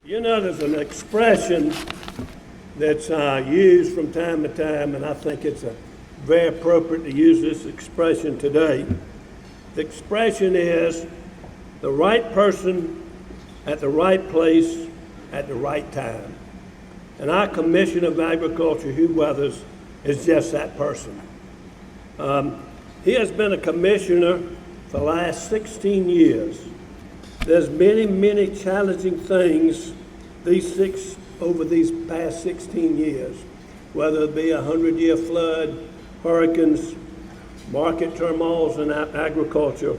You know, there's an expression that's used from time to time, and I think it's very appropriate to use this expression today. The expression is the right person at the right place at the right time. And our Commissioner of Agriculture, Hugh Weathers, is just that person. He has been a commissioner for the last 16 years. There's many challenging things over these past 16 years, whether it be a 100-year flood, hurricanes, market turmoils in agriculture,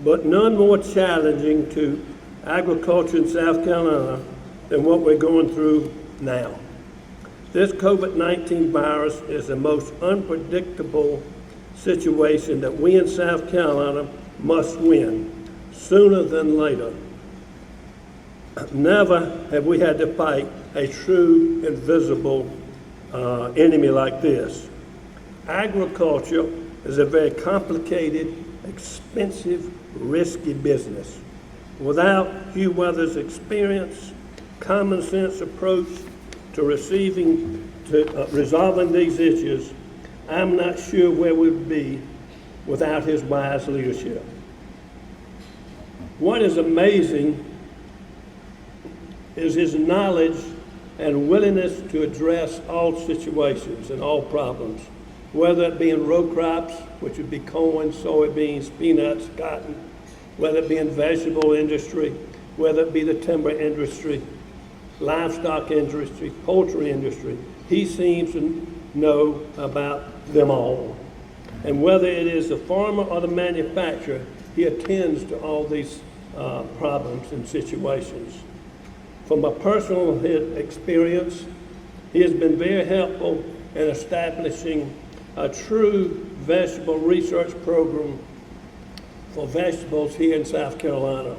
but none more challenging to agriculture in South Carolina than what we're going through now. This COVID-19 virus is the most unpredictable situation that we in South Carolina must win sooner than later. Never have we had to fight a true invisible enemy like this. Agriculture is a very complicated, expensive, risky business. Without Hugh Weathers' experience, common sense approach to resolving these issues, I'm not sure where we'd be without his wise leadership. What is amazing is his knowledge and willingness to address all situations and all problems, whether it be in row crops, which would be corn, soybeans, peanuts, cotton, whether it be in vegetable industry, whether it be the timber industry, livestock industry, poultry industry. He seems to know about them all. And whether it is the farmer or the manufacturer, he attends to all these problems and situations. From a personal experience, he has been very helpful in establishing a true vegetable research program for vegetables here in South Carolina.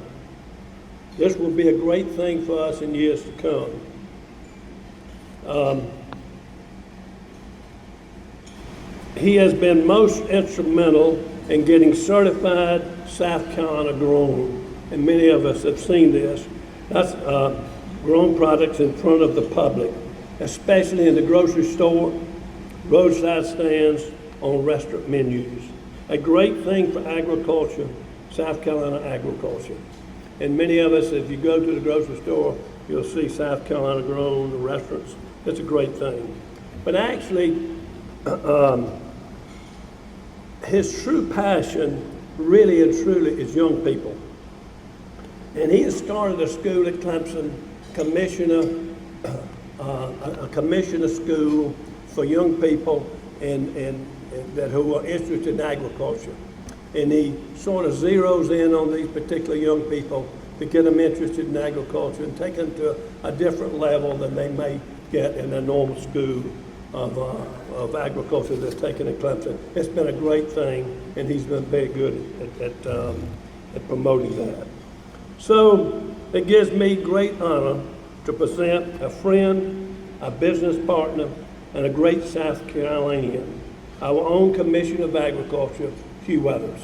This will be a great thing for us in years to come. He has been most instrumental in getting certified South Carolina grown, and many of us have seen this. That's grown products in front of the public, especially in the grocery store, roadside stands, on restaurant menus. A great thing for agriculture, South Carolina agriculture. And many of us, if you go to the grocery store, you'll see South Carolina grown, the restaurants. It's a great thing. But actually, his true passion really and truly is young people. And he has started a school at Clemson, a commissioner school for young people who are interested in agriculture. And he sort of zeroes in on these particular young people to get them interested in agriculture and take them to a different level than they may get in a normal school of agriculture that's taken at Clemson. It's been a great thing, and he's been very good at promoting that. So it gives me great honor to present a friend, a business partner, and a great South Carolinian, our own Commissioner of Agriculture, Hugh Weathers.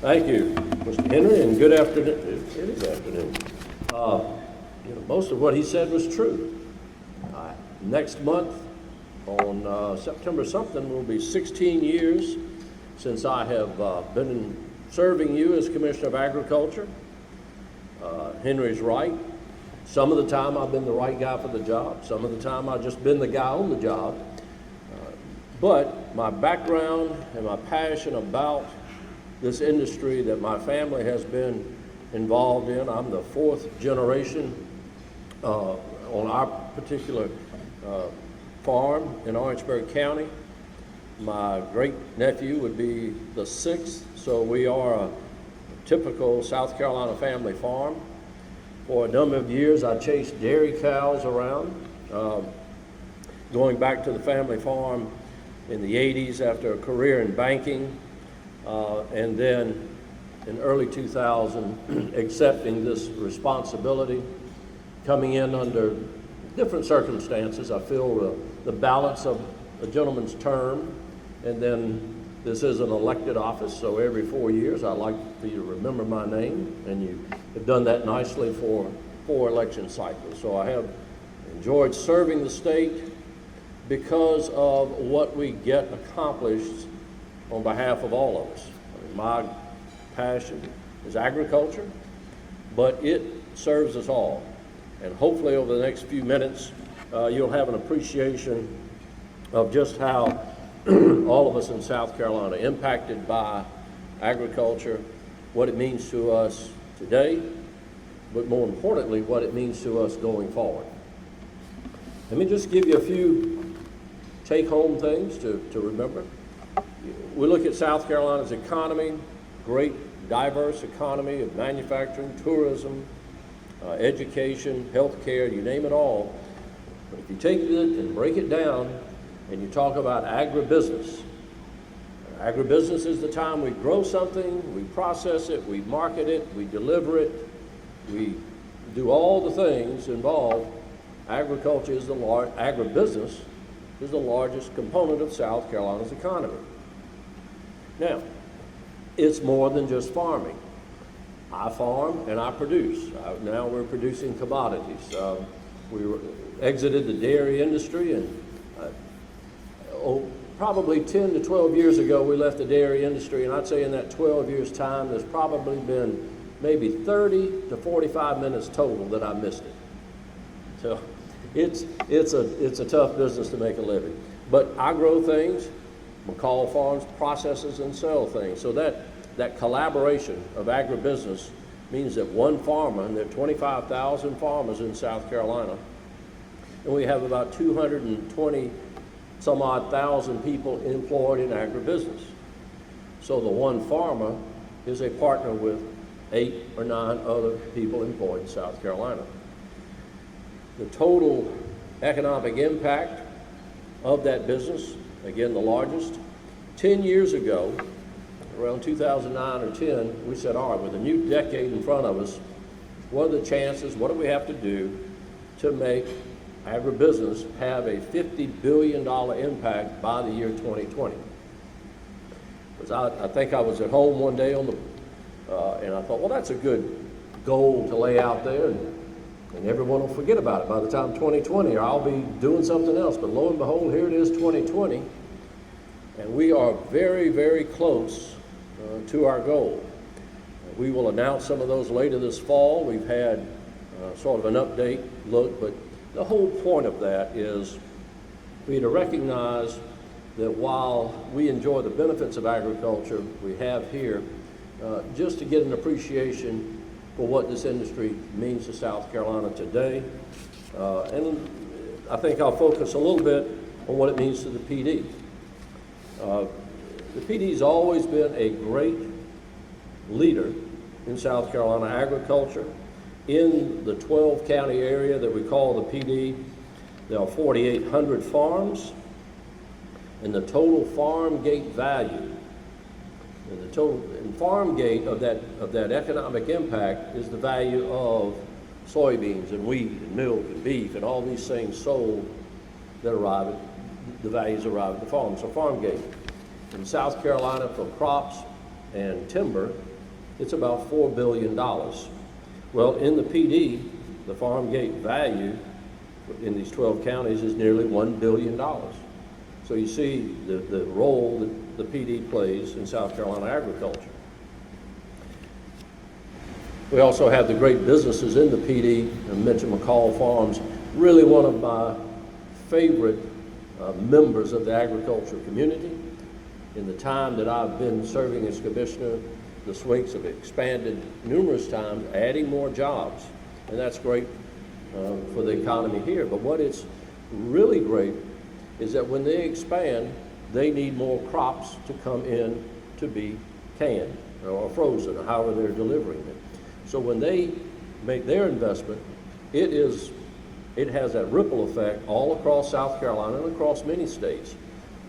Thank you, Mr. Henry, and good afternoon. It is afternoon. Most of what he said was true. Next month, on September something, will be 16 years since I have been serving you as Commissioner of Agriculture. Henry's right. Some of the time I've been the right guy for the job. Some of the time I've just been the guy on the job. But my background and my passion about this industry that my family has been involved in. I'm the fourth generation on our particular farm in Orangeburg County. My great nephew would be the sixth, so we are a typical South Carolina family farm. For a number of years, I chased dairy cows around, going back to the family farm in the 80s after a career in banking, and then in early 2000, accepting this responsibility, coming in under different circumstances. I feel the balance of a gentleman's term, and then this is an elected office, so every 4 years I'd like for you to remember my name, and you have done that nicely for 4 election cycles. So I have enjoyed serving the state because of what we get accomplished on behalf of all of us. I mean, my passion is agriculture, but it serves us all. And hopefully over the next few minutes, you'll have an appreciation of just how all of us in South Carolina impacted by agriculture, what it means to us today, but more importantly, what it means to us going forward. Let me just give you a few take-home things to remember. We look at South Carolina's economy, great diverse economy of manufacturing, tourism, education, healthcare, you name it all. But if you take it and break it down and you talk about agribusiness, agribusiness is the time we grow something, we process it, we market it, we deliver it, we do all the things involved. Agriculture is agribusiness is the largest component of South Carolina's economy. Now, it's more than just farming. I farm and I produce. Now we're producing commodities. We exited the dairy industry, and probably 10 to 12 years ago we left the dairy industry, and I'd say in that 12 years time there's probably been maybe 30 to 45 minutes total that I missed it. So it's a tough business to make a living. But I grow things, McCall Farms processes and sell things. So that collaboration of agribusiness means that one farmer, and there are 25,000 farmers in South Carolina, and we have about 220 some odd thousand people employed in agribusiness. So the one farmer is a partner with 8 or 9 other people employed in South Carolina. The total economic impact of that business, again the largest, 10 years ago, around 2009 or 10, we said, all right, with a new decade in front of us, what are the chances, what do we have to do to make agribusiness have a $50 billion impact by the year 2020? Because I think I was at home one day and I thought, well, that's a good goal to lay out there, and everyone will forget about it by the time 2020, or I'll be doing something else. But lo and behold, here it is, 2020, and we are very, very close to our goal. We will announce some of those later this fall. We've had sort of an update look, but the whole point of that is for you to recognize that while we enjoy the benefits of agriculture we have here, just to get an appreciation for what this industry means to South Carolina today. And I think I'll focus a little bit on what it means to the Pee Dee. The Pee Dee's always been a great leader in South Carolina agriculture. In the 12-county area that we call the Pee Dee, there are 4,800 farms, and the total farm gate value, and the total farm gate of that economic impact is the value of soybeans and wheat and milk and beef and all these things sold that arrive at, the values arrive at the farm. So farm gate. In South Carolina for crops and timber, it's about $4 billion. Well, in the Pee Dee, the farm gate value in these 12 counties is nearly $1 billion. So you see the role that the Pee Dee plays in South Carolina agriculture. We also have the great businesses in the Pee Dee. I mentioned McCall Farms, really one of my favorite members of the agriculture community. In the time that I've been serving as commissioner, the Swinks have expanded numerous times, adding more jobs, and that's great for the economy here. But what is really great is that when they expand, they need more crops to come in to be canned or frozen, or however they're delivering it. So when they make their investment, it has that ripple effect all across South Carolina and across many states.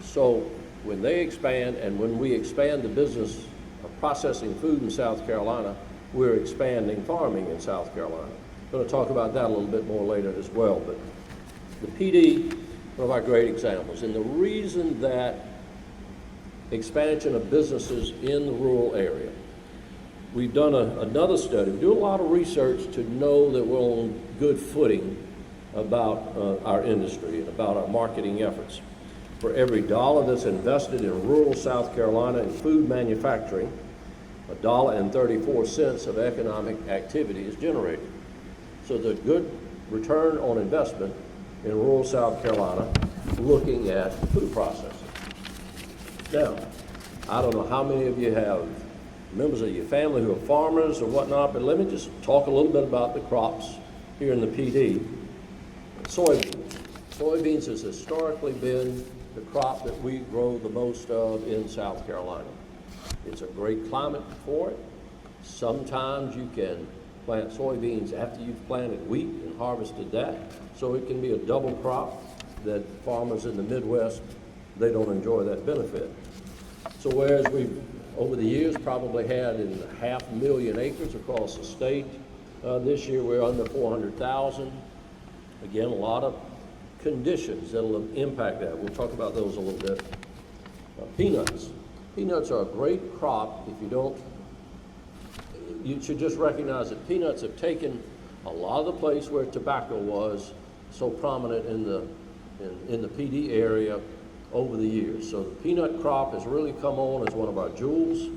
So when they expand, and when we expand the business of processing food in South Carolina, we're expanding farming in South Carolina. I'm going to talk about that a little bit more later as well. But The Pee Dee, one of our great examples, and the reason that expansion of businesses in the rural area. We've done another study. We do a lot of research to know that we're on good footing about our industry and about our marketing efforts. For every dollar that's invested in rural South Carolina in food manufacturing, $1.34 of economic activity is generated. So there's a good return on investment in rural South Carolina looking at food processing. Now, I don't know how many of you have members of your family who are farmers or whatnot, but let me just talk a little bit about the crops here in the Pee Dee. Soybeans. Soybeans has historically been the crop that we grow the most of in South Carolina. It's a great climate for it. Sometimes you can plant soybeans after you've planted wheat and harvested that, so it can be a double crop that farmers in the Midwest, they don't enjoy that benefit. So whereas we've, over the years, probably had in 500,000 acres across the state, this year we're under 400,000. Again, a lot of conditions that'll impact that. We'll talk about those a little bit. Peanuts. Peanuts are a great crop. If you don't, you should just recognize that peanuts have taken a lot of the place where tobacco was so prominent in the Pee Dee area over the years. So the peanut crop has really come on as one of our jewels.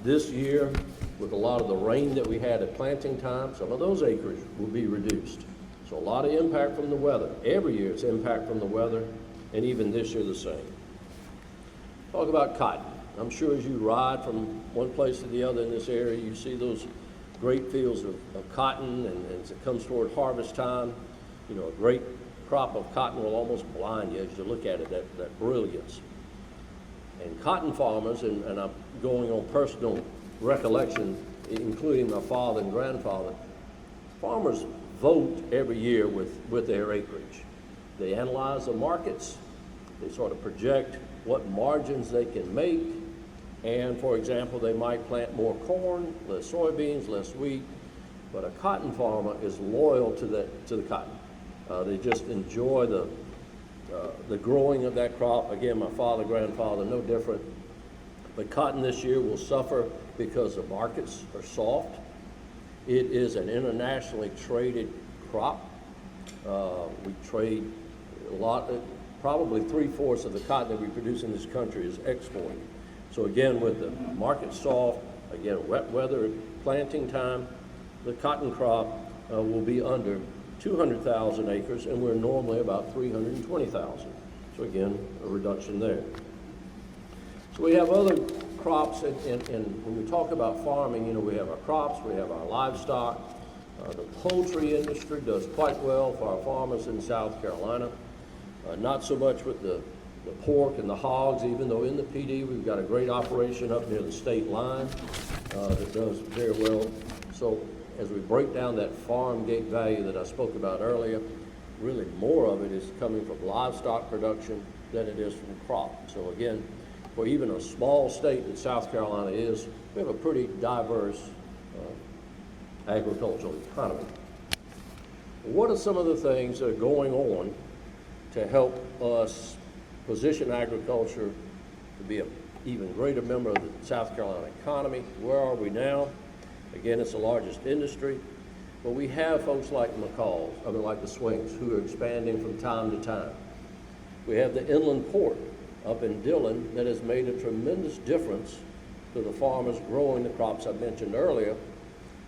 This year, with a lot of the rain that we had at planting time, some of those acres will be reduced. So a lot of impact from the weather. Every year it's impact from the weather, and even this year the same. Talk about cotton. I'm sure as you ride from one place to the other in this area, you see those great fields of cotton, and as it comes toward harvest time, you know, a great crop of cotton will almost blind you as you look at it, that brilliance. And cotton farmers, and I'm going on personal recollection, including my father and grandfather, farmers vote every year with their acreage. They analyze the markets, they sort of project what margins they can make, and for example, they might plant more corn, less soybeans, less wheat, but a cotton farmer is loyal to the cotton. They just enjoy the growing of that crop. Again, my father, grandfather, no different. But cotton this year will suffer because the markets are soft. It is an internationally traded crop. We trade a lot, probably 3/4 of the cotton that we produce in this country is exported. So again, with the market soft, again, wet weather, planting time, the cotton crop will be under 200,000 acres, and we're normally about 320,000. So again, a reduction there. So we have other crops, and when we talk about farming, you know, we have our crops, we have our livestock. The poultry industry does quite well for our farmers in South Carolina. Not so much with the pork and the hogs, even though in the Pee Dee we've got a great operation up near the state line that does very well. So as we break down that farm gate value that I spoke about earlier, really more of it is coming from livestock production than it is from crop. So again, for even a small state that South Carolina is, we have a pretty diverse agricultural economy. What are some of the things that are going on to help us position agriculture to be an even greater member of the South Carolina economy? Where are we now? Again, it's the largest industry, but we have folks like like the Swings, who are expanding from time to time. We have the inland port up in Dillon that has made a tremendous difference to the farmers growing the crops I mentioned earlier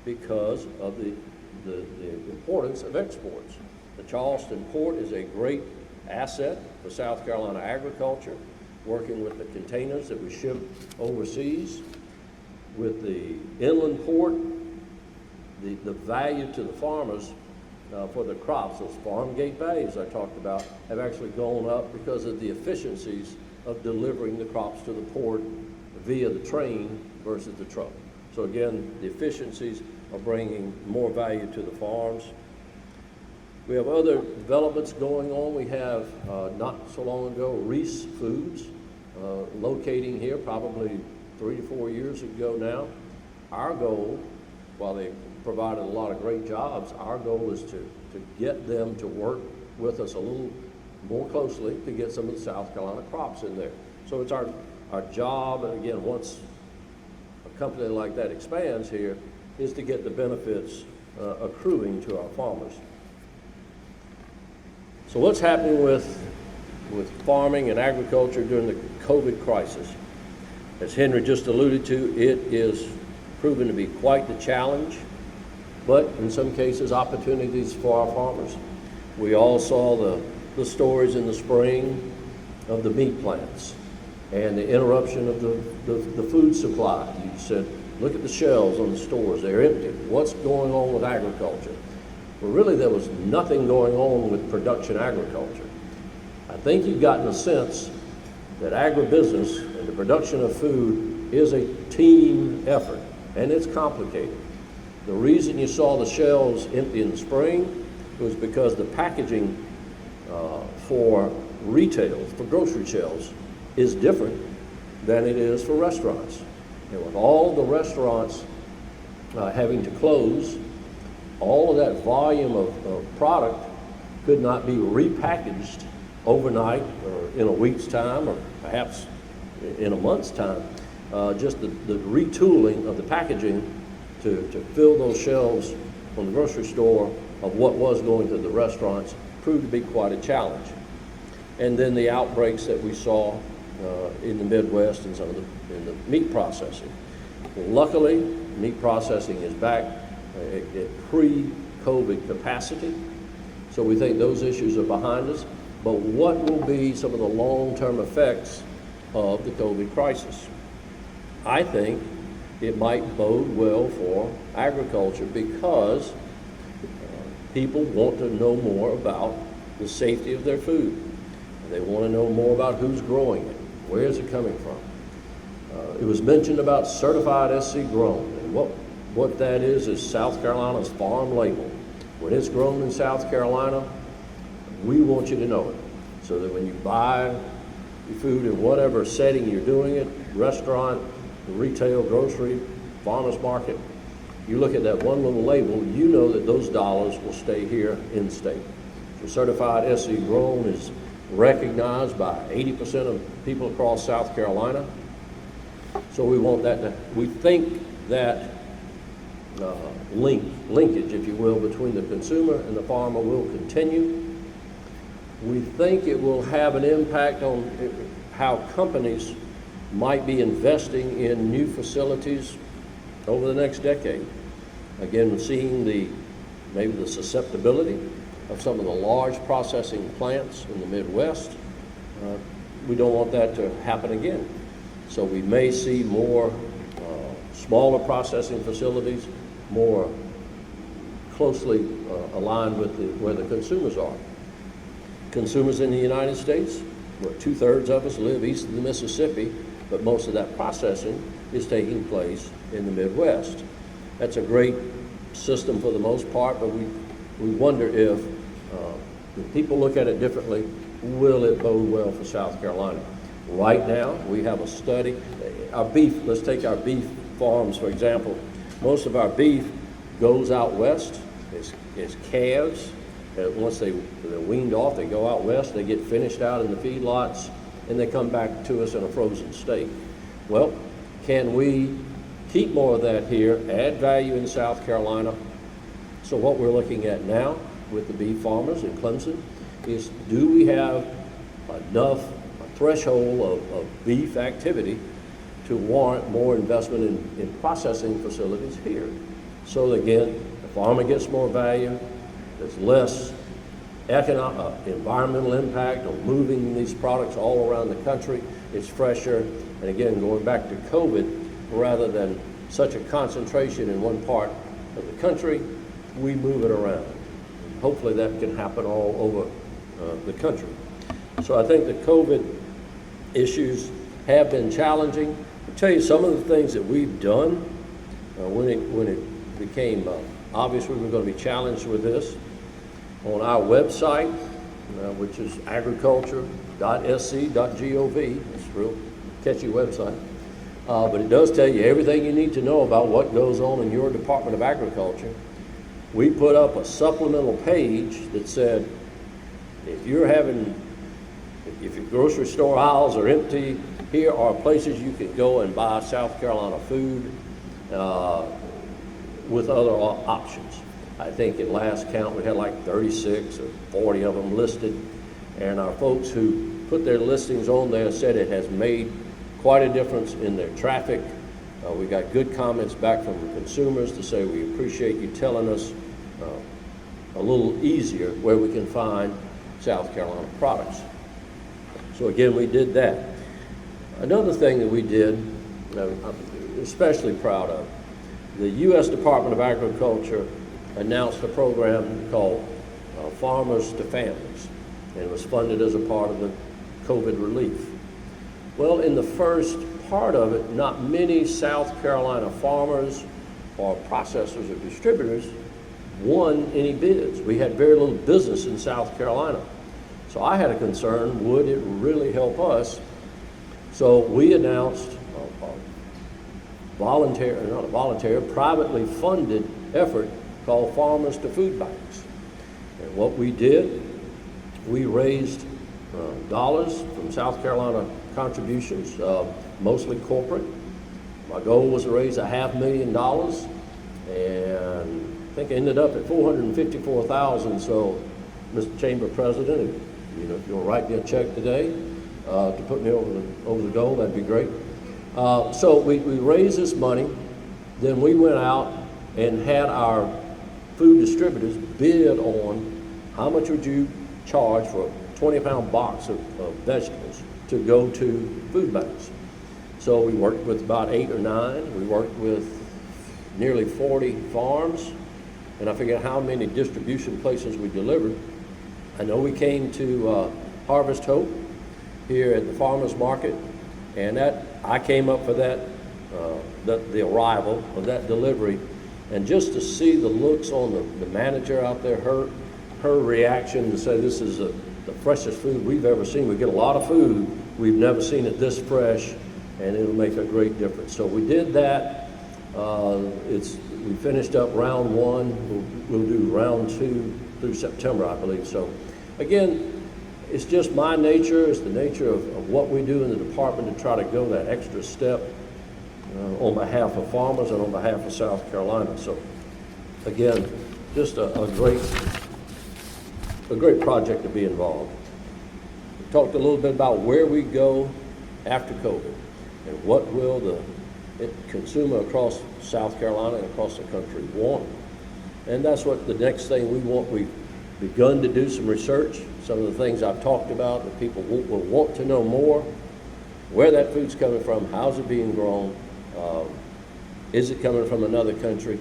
because of the importance of exports. The Charleston port is a great asset for South Carolina agriculture, working with the containers that we ship overseas. With the inland port, the value to the farmers for the crops, those farm gate values I talked about, have actually gone up because of the efficiencies of delivering the crops to the port via the train versus the truck. So again, the efficiencies are bringing more value to the farms. We have other developments going on. We have, not so long ago, Reese Foods locating here, probably 3 to 4 years ago now. Our goal, while they provided a lot of great jobs, our goal is to get them to work with us a little more closely to get some of the South Carolina crops in there. So it's our job, and again, once a company like that expands here, is to get the benefits accruing to our farmers. So what's happening with farming and agriculture during the COVID crisis? As Henry just alluded to, it is proven to be quite the challenge, but in some cases, opportunities for our farmers. We all saw the stories in the spring of the meat plants and the interruption of the food supply. You said, look at the shelves on the stores, they're empty. What's going on with agriculture? Well, really, there was nothing going on with production agriculture. I think you've gotten a sense that agribusiness and the production of food is a team effort, and it's complicated. The reason you saw the shelves empty in the spring was because the packaging for retail, for grocery shelves, is different than it is for restaurants. And with all the restaurants having to close, all of that volume of product could not be repackaged overnight or in a week's time or perhaps in a month's time. Just the retooling of the packaging to fill those shelves on the grocery store of what was going to the restaurants proved to be quite a challenge. And then the outbreaks that we saw in the Midwest and some of in the meat processing. Luckily, meat processing is back at pre-COVID capacity, so we think those issues are behind us. But what will be some of the long-term effects of the COVID crisis? I think it might bode well for agriculture because people want to know more about the safety of their food. They want to know more about who's growing it, where is it coming from. It was mentioned about certified SC grown, and what that is South Carolina's farm label. When it's grown in South Carolina, we want you to know it, so that when you buy your food in whatever setting you're doing it, restaurant, retail, grocery, farmer's market, you look at that one little label, you know that those dollars will stay here in state. So certified SC grown is recognized by 80% of people across South Carolina. So we want that we think that linkage, if you will, between the consumer and the farmer will continue. We think it will have an impact on how companies might be investing in new facilities over the next decade. Again, seeing maybe the susceptibility of some of the large processing plants in the Midwest. We don't want that to happen again. So we may see more smaller processing facilities, more closely aligned with where the consumers are. Consumers in the United States, where 2/3 of us live east of the Mississippi, but most of that processing is taking place in the Midwest. That's a great system for the most part, but we wonder if people look at it differently, will it bode well for South Carolina? Right now, we have a study. Our beef, let's take our beef farms, for example. Most of our beef goes out west. It's calves. Once they're weaned off, they go out west. They get finished out in the feedlots, and they come back to us in a frozen state. Well, can we keep more of that here, add value in South Carolina? So what we're looking at now with the beef farmers in Clemson is, do we have enough threshold of beef activity to warrant more investment in processing facilities here? So again, the farmer gets more value, there's less environmental impact on moving these products all around the country, it's fresher, and again, going back to COVID, rather than such a concentration in one part of the country, we move it around. Hopefully that can happen all over the country. So I think the COVID issues have been challenging. I'll tell you some of the things that we've done when it became obvious we were going to be challenged with this. On our website, which is agriculture.sc.gov, it's a real catchy website, but it does tell you everything you need to know about what goes on in your Department of Agriculture. We put up a supplemental page that said, if your grocery store aisles are empty, here are places you can go and buy South Carolina food with other options. I think at last count we had like 36 or 40 of them listed, and our folks who put their listings on there said it has made quite a difference in their traffic. We got good comments back from the consumers to say we appreciate you telling us a little easier where we can find South Carolina products. So again, we did that. Another thing that we did, I'm especially proud of, the U.S. Department of Agriculture announced a program called Farmers to Families, and it was funded as a part of the COVID relief. Well, in the first part of it, not many South Carolina farmers or processors or distributors won any bids. We had very little business in South Carolina. So I had a concern, would it really help us? So we announced a privately funded effort called Farmers to Food Banks. And what we did, we raised dollars from South Carolina contributions, mostly corporate. My goal was to raise $500,000, and I think I ended up at $454,000. So, Mr. Chamber President, if you'll write me a check today to put me over the goal, that'd be great. So we raised this money, then we went out and had our food distributors bid on how much would you charge for a 20-pound box of vegetables to go to food banks. So we worked with about 8 or 9. We worked with nearly 40 farms, and I figured how many distribution places we delivered. I know we came to Harvest Hope here at the farmers market, and I came up for that, the arrival of that delivery, and just to see the looks on the manager out there, her reaction to say this is the freshest food we've ever seen. We get a lot of food, we've never seen it this fresh, and it'll make a great difference. So we did that. We finished up round 1. We'll do round 2 through September, I believe. So again, it's just my nature, it's the nature of what we do in the department to try to go that extra step on behalf of farmers and on behalf of South Carolina. So again, just a great project to be involved. We talked a little bit about where we go after COVID and what will the consumer across South Carolina and across the country want. And that's what the next thing we want. We've begun to do some research. Some of the things I've talked about that people will want to know more, where that food's coming from, how's it being grown, is it coming from another country?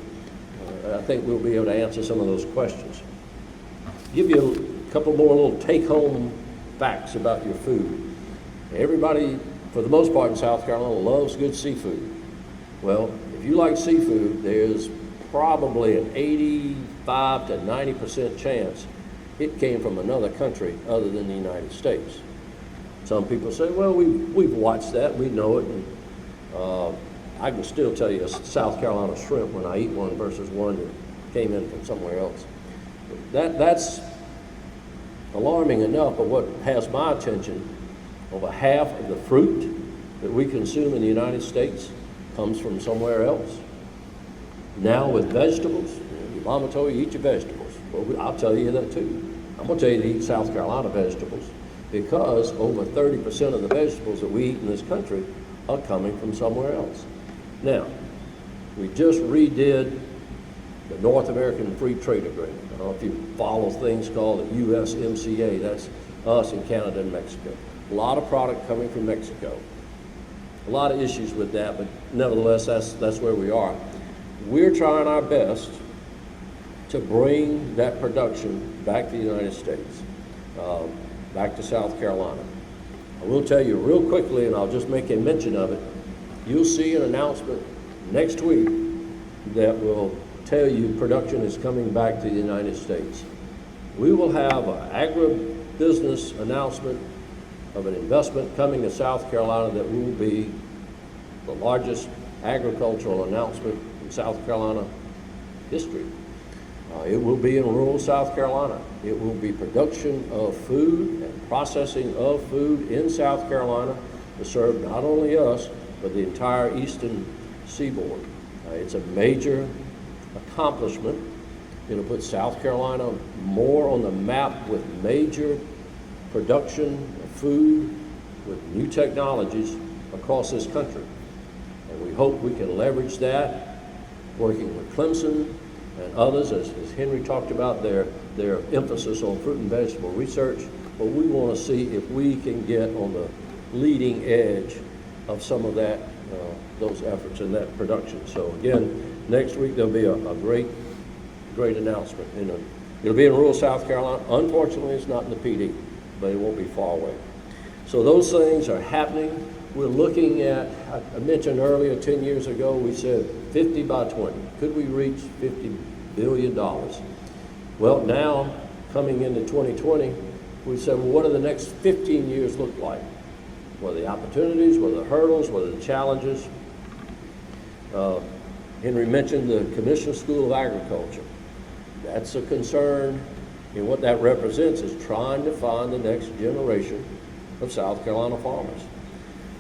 I think we'll be able to answer some of those questions. Give you a couple more little take-home facts about your food. Everybody, for the most part in South Carolina, loves good seafood. Well, if you like seafood, there's probably an 85 to 90% chance it came from another country other than the United States. Some people say, well, we've watched that, we know it, and I can still tell you a South Carolina shrimp when I eat one versus one that came in from somewhere else. That's alarming enough, but what has my attention, over half of the fruit that we consume in the United States comes from somewhere else. Now with vegetables, your mama told you eat your vegetables. Well, I'll tell you that too. I'm gonna tell you to eat South Carolina vegetables because over 30% of the vegetables that we eat in this country are coming from somewhere else. Now, we just redid the North American Free Trade Agreement. I don't know if you follow things called the USMCA, that's us in Canada and Mexico. A lot of product coming from Mexico. A lot of issues with that, but nevertheless, that's where we are. We're trying our best to bring that production back to the United States, back to South Carolina. I will tell you real quickly, and I'll just make a mention of it, you'll see an announcement next week that will tell you production is coming back to the United States. We will have an agribusiness announcement of an investment coming to South Carolina that will be the largest agricultural announcement in South Carolina history. It will be in rural South Carolina. It will be production of food and processing of food in South Carolina to serve not only us, but the entire eastern seaboard. It's a major accomplishment. It'll put South Carolina more on the map with major production of food with new technologies across this country. And we hope we can leverage that, working with Clemson and others, as Henry talked about their emphasis on fruit and vegetable research. But we want to see if we can get on the leading edge of some of that, those efforts in that production. So again, next week there'll be a great announcement. It'll be in rural South Carolina. Unfortunately, it's not in the Pee Dee, but it won't be far away. So those things are happening. We're looking at, I mentioned earlier, 10 years ago, we said 50 by 20. Could we reach $50 billion? Well, now, coming into 2020, we said, well, what do the next 15 years look like? What are the opportunities, what are the hurdles, what are the challenges? Henry mentioned the Commissioner School of Agriculture. That's a concern, and what that represents is trying to find the next generation of South Carolina farmers.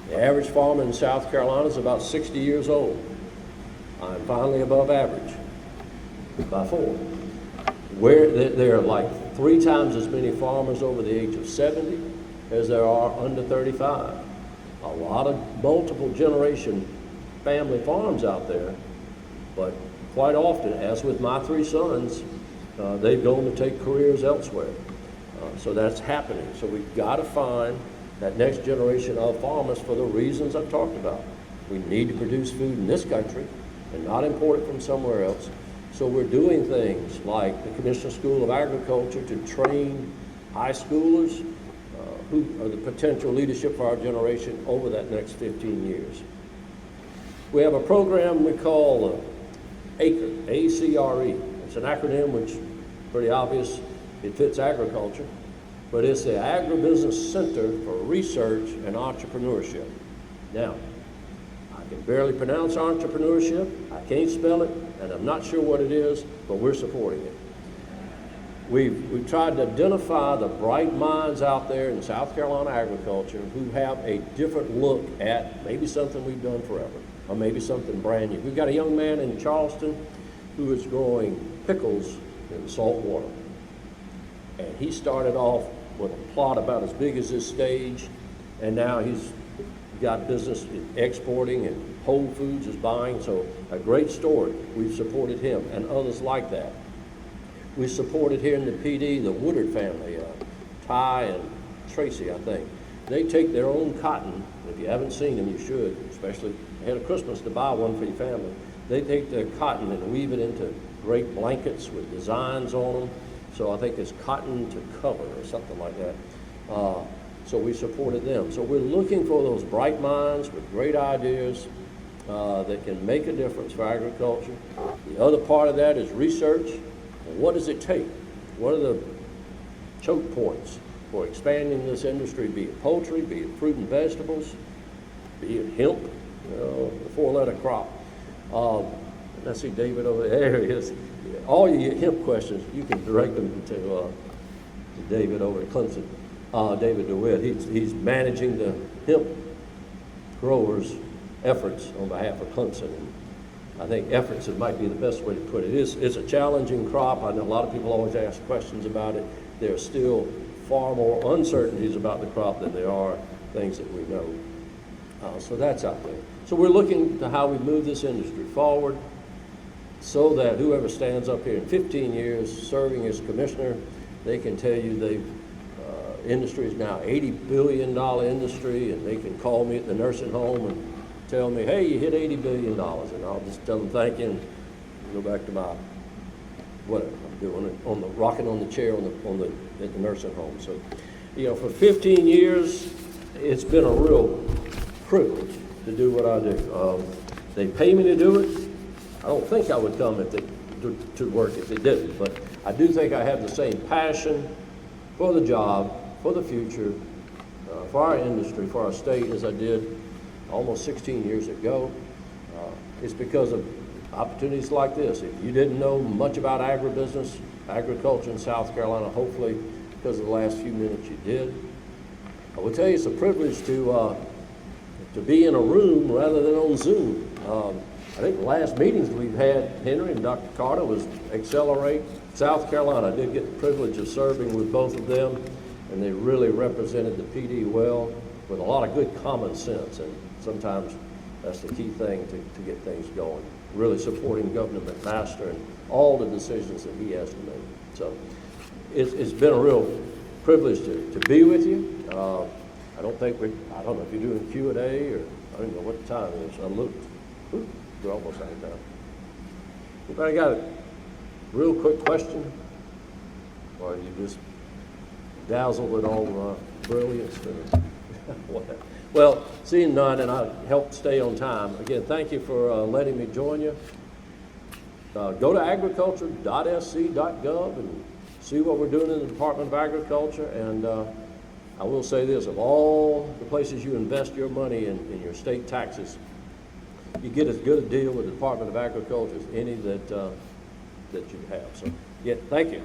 The average farmer in South Carolina is about 60 years old. I'm finally above average by 4. Where there are like 3 times as many farmers over the age of 70 as there are under 35. A lot of multiple generation family farms out there, but quite often, as with my 3 sons, they've gone to take careers elsewhere. So that's happening. So we've got to find that next generation of farmers for the reasons I've talked about. We need to produce food in this country and not import it from somewhere else. So we're doing things like the Commissioner School of Agriculture to train high schoolers who are the potential leadership for our generation over that next 15 years. We have a program we call ACRE, A-C-R-E. It's an acronym which is pretty obvious. It fits agriculture, but it's the Agribusiness Center for Research and Entrepreneurship. Now, I can barely pronounce entrepreneurship, I can't spell it, and I'm not sure what it is, but we're supporting it. We've tried to identify the bright minds out there in South Carolina agriculture who have a different look at maybe something we've done forever, or maybe something brand new. We've got a young man in Charleston who is growing pickles in salt water. And he started off with a plot about as big as this stage, and now he's got business in exporting, and Whole Foods is buying, so a great story. We've supported him and others like that. We supported here in the Pee Dee the Woodard family, Ty and Tracy, I think. They take their own cotton. If you haven't seen them, you should, especially ahead of Christmas to buy one for your family. They take their cotton and weave it into great blankets with designs on them. So I think it's cotton to cover or something like that. So we supported them. So we're looking for those bright minds with great ideas that can make a difference for agriculture. The other part of that is research. What does it take? What are the choke points for expanding this industry, be it poultry, be it fruit and vegetables, be it hemp, the 4-letter crop. I see David over there. There he is. All your hemp questions, you can direct them to David over at Clemson, David DeWitt. He's managing the hemp growers' efforts on behalf of Clemson. And I think efforts, it might be the best way to put it. It's a challenging crop. I know a lot of people always ask questions about it. There are still far more uncertainties about the crop than there are things that we know. So that's out there. So we're looking to how we move this industry forward so that whoever stands up here in 15 years serving as commissioner, they can tell you industry is now $80 billion industry, and they can call me at the nursing home and tell me, hey, you hit $80 billion, and I'll just tell them thank you and go back to my whatever I'm doing, rocking on the chair at the nursing home. So, for 15 years, it's been a real privilege to do what I do. They pay me to do it. I don't think I would come to work if they didn't, but I do think I have the same passion for the job, for the future, for our industry, for our state as I did almost 16 years ago. It's because of opportunities like this. If you didn't know much about agribusiness, agriculture in South Carolina, hopefully because of the last few minutes you did. I will tell you it's a privilege to be in a room rather than on Zoom. I think the last meetings we've had, Henry and Dr. Carter, was Accelerate South Carolina. I did get the privilege of serving with both of them, and they really represented the Pee Dee well with a lot of good common sense, and sometimes that's the key thing to get things going. Really supporting Governor McMaster and all the decisions that he has to make. So it's been a real privilege to be with you. I don't know if you're doing Q&A or I don't know what the time is. I'm looking. We're almost out of time. Anybody got a real quick question? Or are you just dazzled with all the brilliance? Well, seeing none, and I helped stay on time. Again, thank you for letting me join you. Go to agriculture.sc.gov and see what we're doing in the Department of Agriculture. And I will say this, of all the places you invest your money in your state taxes, you get as good a deal with the Department of Agriculture as any that you have. So, yeah, thank you.